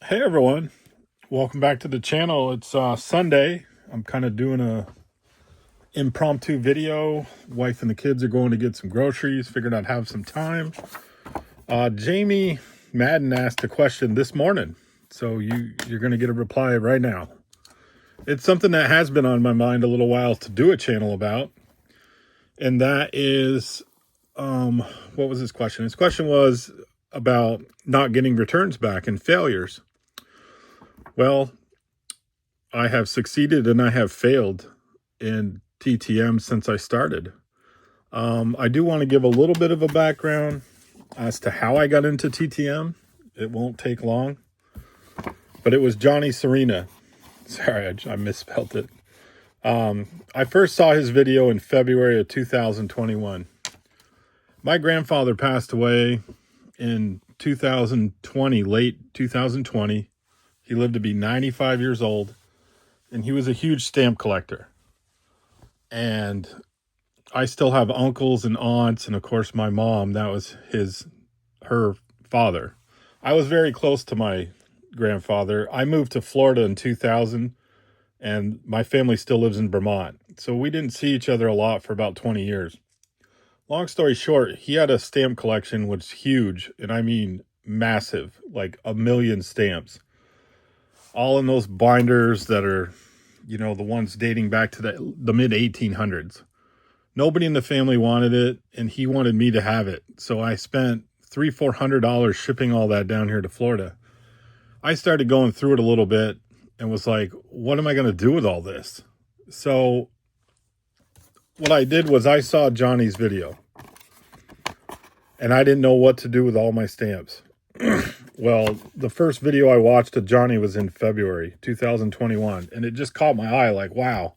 Hey everyone, welcome back to the channel. It's Sunday. I'm kind of doing a impromptu video. Wife and the kids are going to get some groceries. Figured I'd have some time. Jamie Madden asked a question this morning, so you're going to get a reply right now. It's something that has been on my mind a little while to do a channel about, and that is, what was his question? His question was about not getting returns back and failures. Well, I have succeeded and I have failed in TTM since I started. I do want to give a little bit of a background as to how I got into TTM. It won't take long, but it was Johnny Serena. Sorry, I misspelled it. I first saw his video in February of 2021. My grandfather passed away in 2020, late 2020. He lived to be 95 years old. And he was a huge stamp collector. And I still have uncles and aunts, and of course my mom, that was her father. I was very close to my grandfather. I moved to Florida in 2000, and my family still lives in Vermont. So we didn't see each other a lot for about 20 years. Long story short, he had a stamp collection which is huge, and I mean massive, like 1 million stamps. All in those binders that are, the ones dating back to the mid 1800s. Nobody in the family wanted it, and he wanted me to have it. So I spent $300-400 shipping all that down here to Florida. I started going through it a little bit and was like, what am I going to do with all this? So what I did was I saw Johnny's video, and I didn't know what to do with all my stamps. Well, the first video I watched of Johnny was in February 2021, and it just caught my eye like, wow,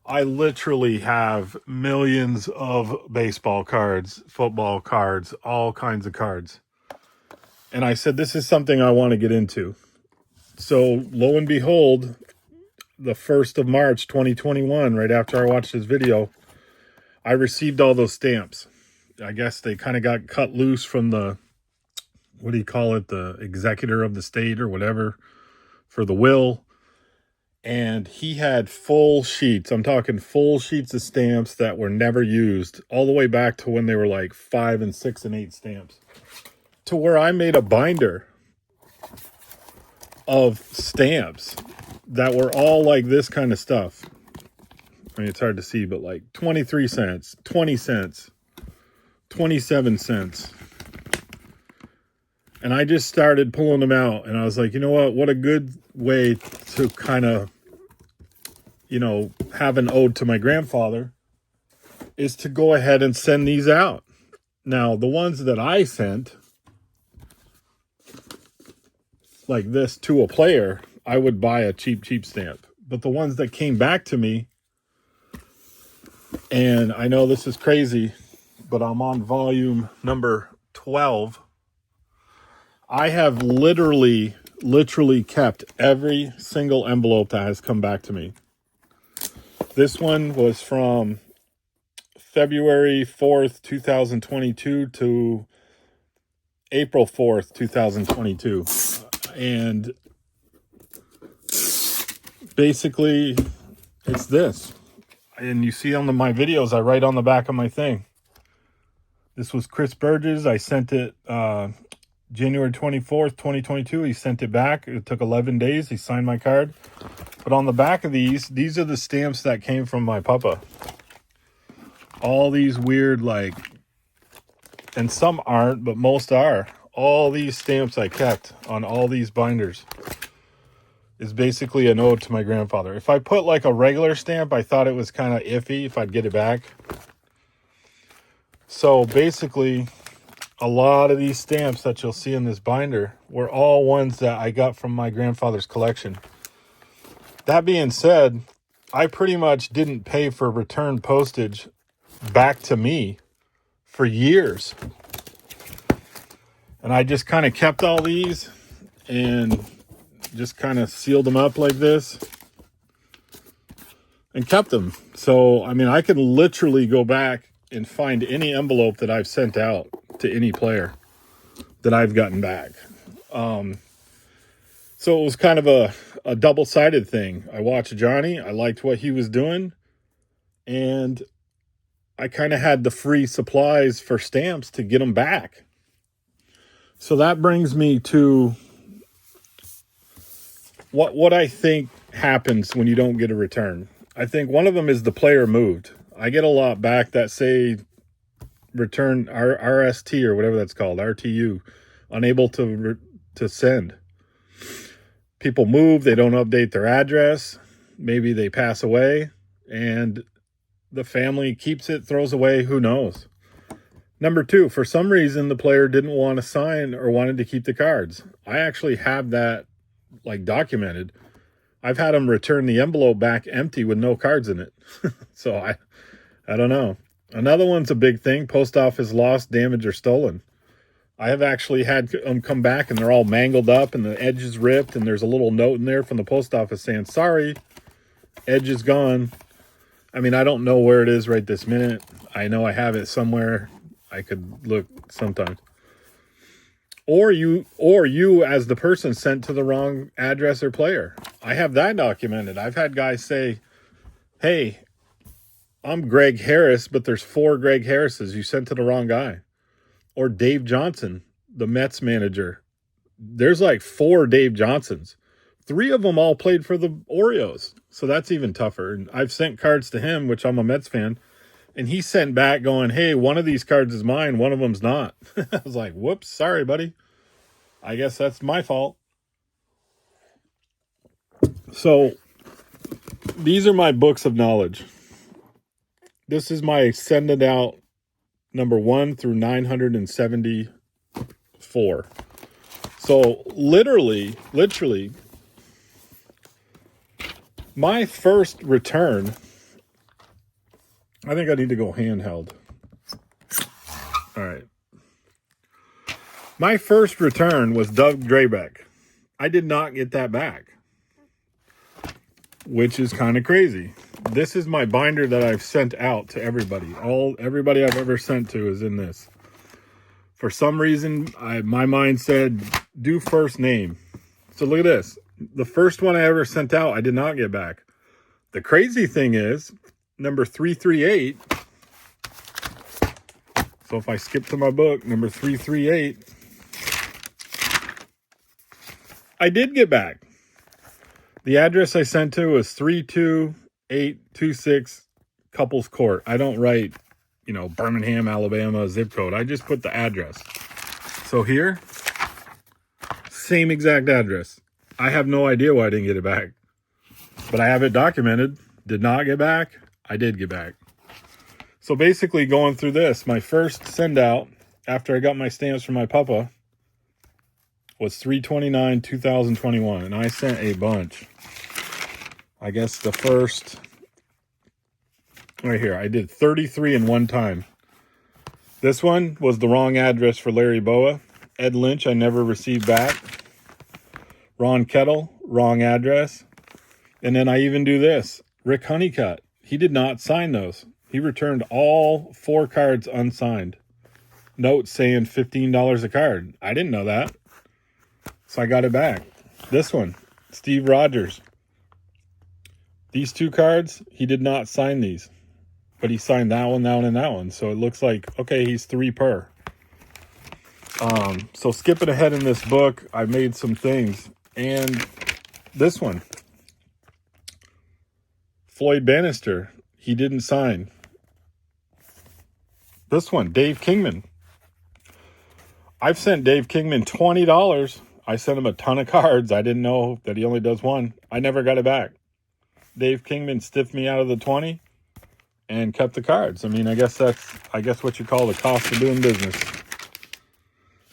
I literally have millions of baseball cards, football cards, all kinds of cards. And I said, this is something I want to get into. So lo and behold, the 1st of March 2021, right after I watched this video, I received all those stamps. I guess they kind of got cut loose from the, what do you call it, the executor of the state or whatever, for the will. And he had full sheets. I'm talking full sheets of stamps that were never used, all the way back to when they were like 5 and 6 and 8 stamps, to where I made a binder of stamps that were all like this kind of stuff. I mean, it's hard to see, but like 23 cents, 20 cents, 27 cents. And I just started pulling them out, and I was like, you know what a good way to kind of, have an ode to my grandfather is to go ahead and send these out. Now, the ones that I sent, like this, to a player, I would buy a cheap stamp. But the ones that came back to me, and I know this is crazy, but I'm on volume number 12. I have literally kept every single envelope that has come back to me. This one was from February 4th, 2022 to April 4th, 2022. And basically, it's this. And you see on my videos, I write on the back of my thing. This was Chris Burgess. I sent it January 24th, 2022. He sent it back. It took 11 days. He signed my card. But on the back of these are the stamps that came from my papa. All these weird, and some aren't, but most are. All these stamps I kept on all these binders is basically an ode to my grandfather. If I put like a regular stamp, I thought it was kind of iffy if I'd get it back. So basically, a lot of these stamps that you'll see in this binder were all ones that I got from my grandfather's collection. That being said, I pretty much didn't pay for return postage back to me for years. And I just kind of kept all these and just kind of sealed them up like this and kept them. So, I mean, I can literally go back and find any envelope that I've sent out to any player that I've gotten back. So it was kind of a double-sided thing. I watched Johnny. I liked what he was doing. And I kind of had the free supplies for stamps to get them back. So that brings me to what I think happens when you don't get a return. I think one of them is the player moved. I get a lot back that say return RST or whatever that's called, RTU, unable to send. People move, they don't update their address, maybe they pass away, and the family keeps it, throws away, who knows. Number two, for some reason, the player didn't want to sign or wanted to keep the cards. I actually have that like documented. I've had them return the envelope back empty with no cards in it. So I don't know. Another one's a big thing. Post office lost, damaged, or stolen. I have actually had them come back and they're all mangled up and the edge is ripped and there's a little note in there from the post office saying, sorry, edge is gone. I mean, I don't know where it is right this minute. I know I have it somewhere. I could look sometime. Or you as the person sent to the wrong address or player. I have that documented. I've had guys say, hey, I'm Greg Harris, but there's 4 Greg Harrises. You sent to the wrong guy. Or Dave Johnson, the Mets manager. There's like 4 Dave Johnsons. 3 of them all played for the Orioles. So that's even tougher. And I've sent cards to him, which I'm a Mets fan. And he sent back going, hey, one of these cards is mine. One of them's not. I was like, whoops, sorry, buddy. I guess that's my fault. So these are my books of knowledge. This is my send it out number 1 through 974. So literally, my first return, I think I need to go handheld. All right. My first return was Doug Drabeck. I did not get that back, which is kind of crazy. This is my binder that I've sent out to everybody. Everybody I've ever sent to is in this. For some reason, my mind said, do first name. So look at this. The first one I ever sent out, I did not get back. The crazy thing is, number 338. So if I skip to my book, number 338, I did get back. The address I sent to was 32826 Couples Court. I don't write, Birmingham, Alabama zip code. I just put the address. So here, same exact address. I have no idea why I didn't get it back. But I have it documented. Did not get back. I did get back. So basically going through this, my first send out after I got my stamps from my papa was 3/29/2021. And I sent a bunch. I guess the first, right here, I did 33 in one time. This one was the wrong address for Larry Boa. Ed Lynch, I never received back. Ron Kettle, wrong address. And then I even do this. Rick Honeycutt, he did not sign those. He returned all 4 cards unsigned. Note saying $15 a card. I didn't know that. So I got it back. This one, Steve Rogers. These 2 cards, he did not sign these. But he signed that one, and that one. So it looks like, okay, he's 3 per. So skipping ahead in this book, I made some things. And this one, Floyd Bannister, he didn't sign. This one, Dave Kingman. I've sent Dave Kingman $20. I sent him a ton of cards. I didn't know that he only does one. I never got it back. Dave Kingman stiffed me out of the 20 and kept the cards. I mean, I guess that's what you call the cost of doing business.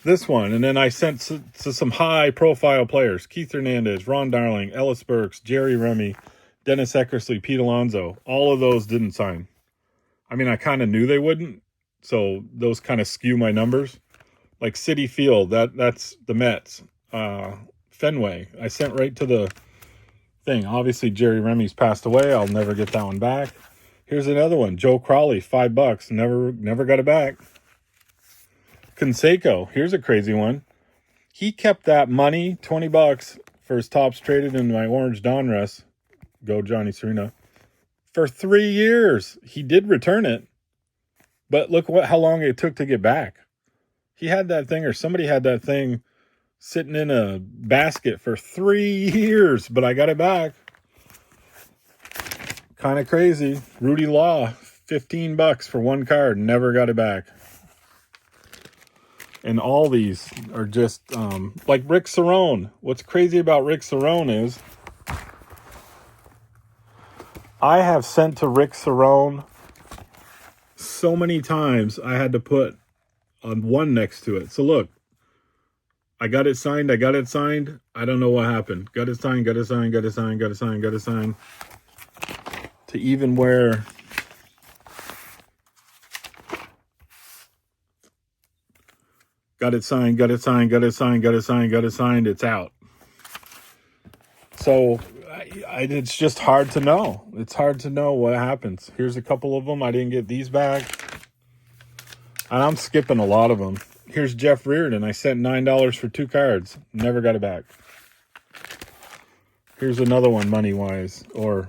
This one, and then I sent to some high-profile players: Keith Hernandez, Ron Darling, Ellis Burks, Jerry Remy, Dennis Eckersley, Pete Alonso. All of those didn't sign. I mean, I kind of knew they wouldn't, so those kind of skew my numbers. Like Citi Field, that's the Mets. Fenway, I sent right to the thing. Obviously, Jerry Remy's passed away. I'll never get that one back. Here's another one. Joe Crawley, $5. Never got it back. Canseco, here's a crazy one. He kept that money, $20, for his tops traded in my orange Donruss. Go Johnny Serena. For 3 years. He did return it. But look how long it took to get back. He had that thing, or somebody had that thing sitting in a basket for 3 years, but I got it back. Kind of crazy. Rudy Law, $15 for one card, never got it back. And all these are just like Rick Cerrone. What's crazy about Rick Cerrone is I have sent to Rick Cerrone so many times I had to put on one next to it. So look, I got it signed. I don't know what happened. Got it signed. To even where got it signed. It's out. So it's just hard to know. It's hard to know what happens. Here's a couple of them. I didn't get these back. And I'm skipping a lot of them. Here's Jeff Reardon. I sent $9 for 2 cards. Never got it back. Here's another one, money-wise. Or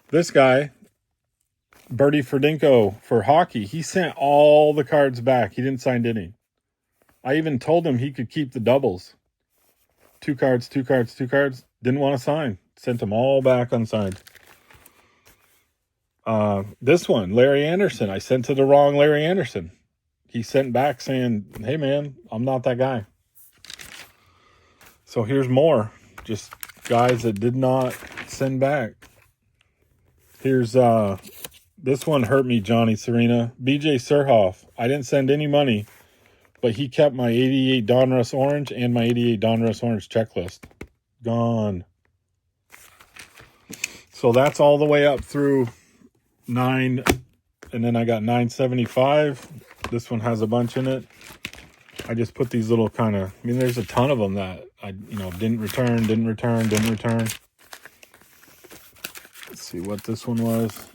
this guy, Bertie Ferdinko for hockey. He sent all the cards back. He didn't sign any. I even told him he could keep the doubles. 2 cards. Didn't want to sign. Sent them all back unsigned. This one, Larry Anderson. I sent to the wrong Larry Anderson. He sent back saying, hey, man, I'm not that guy. So here's more. Just guys that did not send back. Here's this one hurt me, Johnny Serena. BJ Surhoff. I didn't send any money, but he kept my 88 Donruss Orange and my 88 Donruss Orange checklist. Gone. So that's all the way up through 9, and then I got 975. This one has a bunch in it. I just put these little kind of, there's a ton of them that I, didn't return. Let's see what this one was.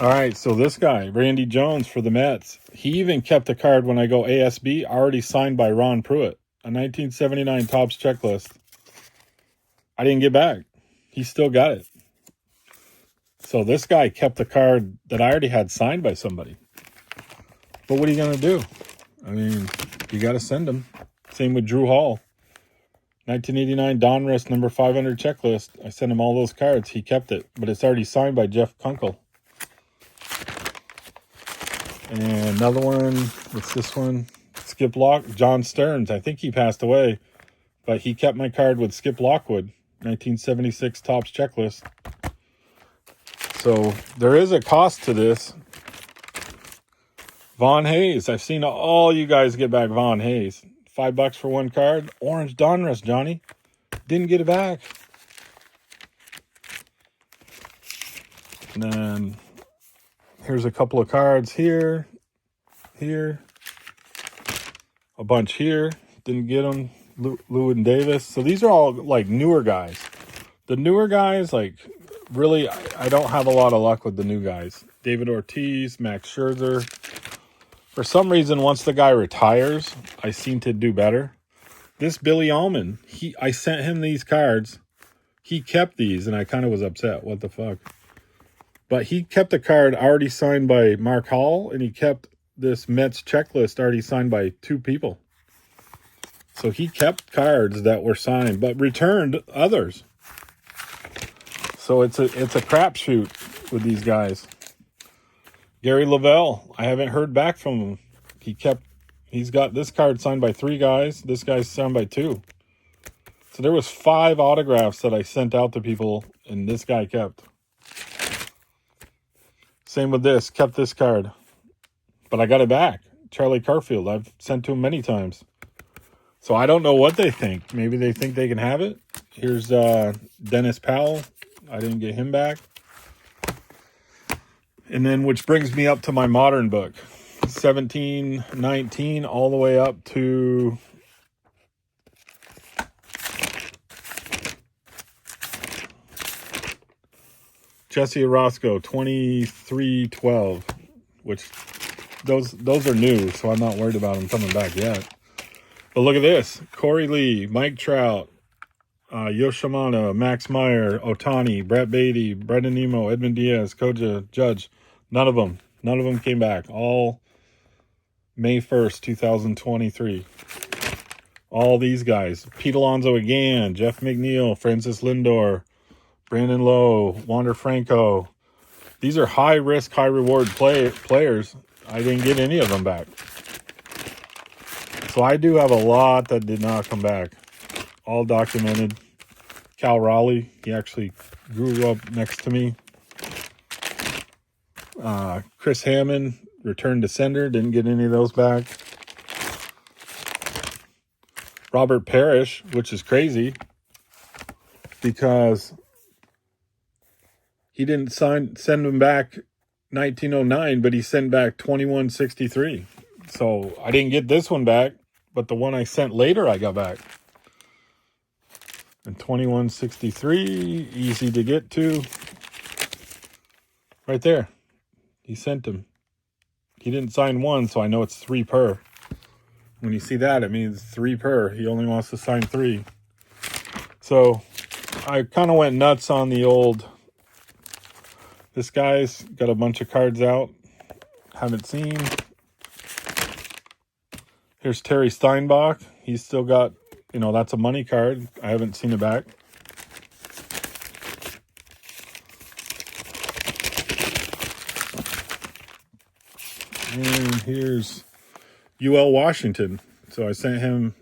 All right, so this guy, Randy Jones for the Mets, he even kept a card when I go ASB, already signed by Ron Pruitt, a 1979 Topps checklist. I didn't get back. He still got it. So this guy kept the card that I already had signed by somebody. But what are you going to do? You got to send them. Same with Drew Hall. 1989 Donruss number 500 checklist. I sent him all those cards. He kept it. But it's already signed by Jeff Kunkel. And another one. What's this one? Skip Lock. John Stearns. I think he passed away. But he kept my card with Skip Lockwood. 1976 Topps checklist. So there is a cost to this. Von Hayes. I've seen all you guys get back Von Hayes. $5 for one card. Orange Donruss, Johnny. Didn't get it back. And then here's a couple of cards here. A bunch here. Didn't get them. Lewin Davis. So these are all like newer guys. The newer guys, like, really, I don't have a lot of luck with the new guys. David Ortiz, Max Scherzer. For some reason, once the guy retires, I seem to do better. This Billy Allman, I sent him these cards. He kept these, and I kind of was upset. What the fuck? But he kept a card already signed by Mark Hall, and he kept this Mets checklist already signed by 2 people. So he kept cards that were signed, but returned others. So it's a crapshoot with these guys. Gary Lavelle, I haven't heard back from him. He's got this card signed by 3 guys. This guy's signed by 2. So there was 5 autographs that I sent out to people, and this guy kept. Same with this, kept this card. But I got it back. Charlie Carfield, I've sent to him many times. So I don't know what they think. Maybe they think they can have it. Here's Dennis Powell. I didn't get him back. And then, which brings me up to my modern book. 1719 all the way up to Jesse Orozco, 2312, which those are new, so I'm not worried about them coming back yet. But look at this. Corey Lee, Mike Trout, Yoshimana, Max Meyer, Otani, Brett Beatty, Brendan Nemo, Edmund Diaz, Koja, Judge. None of them came back. All May 1st, 2023. All these guys. Pete Alonso again, Jeff McNeil, Francis Lindor, Brandon Lowe, Wander Franco. These are high risk, high reward players. I didn't get any of them back. So I do have a lot that did not come back. All documented. Cal Raleigh, he actually grew up next to me. Chris Hammond, return to sender, didn't get any of those back. Robert Parrish, which is crazy because he didn't send him back 1909, but he sent back 2163. So I didn't get this one back, but the one I sent later I got back. And 2163, easy to get to. Right there. He sent him. He didn't sign one, so I know it's 3 per. When you see that, it means 3 per. He only wants to sign 3. So I kind of went nuts on the old. This guy's got a bunch of cards out. Haven't seen. Here's Terry Steinbach. He's still got, that's a money card. I haven't seen it back. And here's UL Washington. So I sent him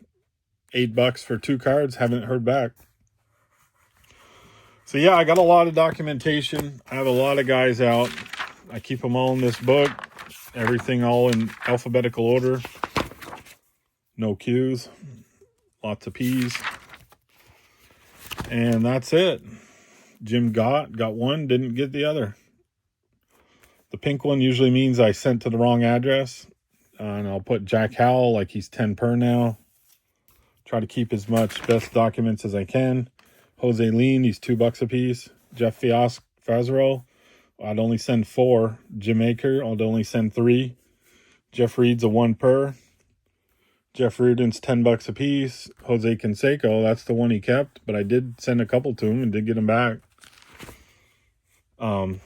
$8 for 2 cards. Haven't heard back. So yeah, I got a lot of documentation. I have a lot of guys out. I keep them all in this book. Everything all in alphabetical order. No Q's. Lots of P's. And that's it. Jim got one, didn't get the other. The pink one usually means I sent to the wrong address. And I'll put Jack Howell like he's 10 per now. Try to keep as much best documents as I can. Jose Lean, he's $2 a piece. Jeff Fazro, I'd only send 4. Jim Aker, I'd only send 3. Jeff Reed's a 1 per. Jeff Reardon's $10 a piece. Jose Canseco, that's the one he kept, but I did send a couple to him and did get him back. So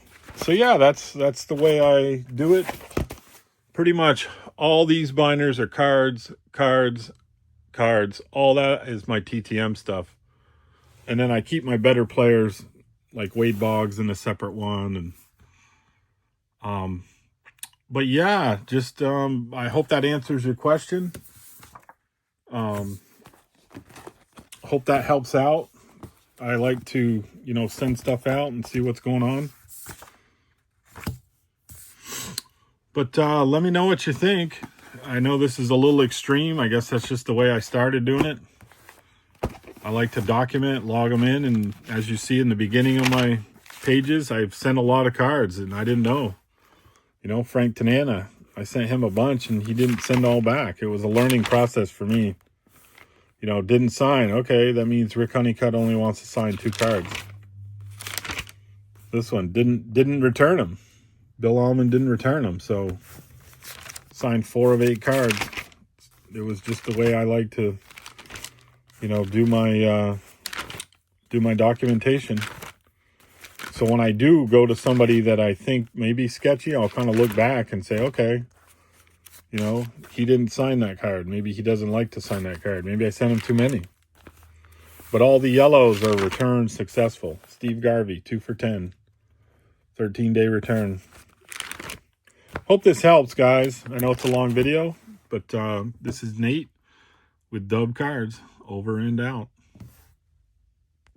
yeah, that's the way I do it. Pretty much all these binders are cards. All that is my TTM stuff. And then I keep my better players like Wade Boggs in a separate one. And but yeah, just I hope that answers your question. Hope that helps out. I like to, send stuff out and see what's going on. But let me know what you think. I know this is a little extreme. I guess that's just the way I started doing it. I like to document, log them in, and as you see in the beginning of my pages, I've sent a lot of cards, and I didn't know. Frank Tanana, I sent him a bunch, and he didn't send all back. It was a learning process for me. Didn't sign. Okay, that means Rick Honeycutt only wants to sign 2 cards. This one didn't return them. Bill Allman didn't return them, so signed 4 of 8 cards. It was just the way I like to, do my documentation. So when I do go to somebody that I think may be sketchy, I'll kind of look back and say, okay, he didn't sign that card. Maybe he doesn't like to sign that card. Maybe I sent him too many. But all the yellows are returned successful. Steve Garvey, 2 for 10. 13-day return. Hope this helps, guys. I know it's a long video, but this is Nate with Dub Cards. Over and out.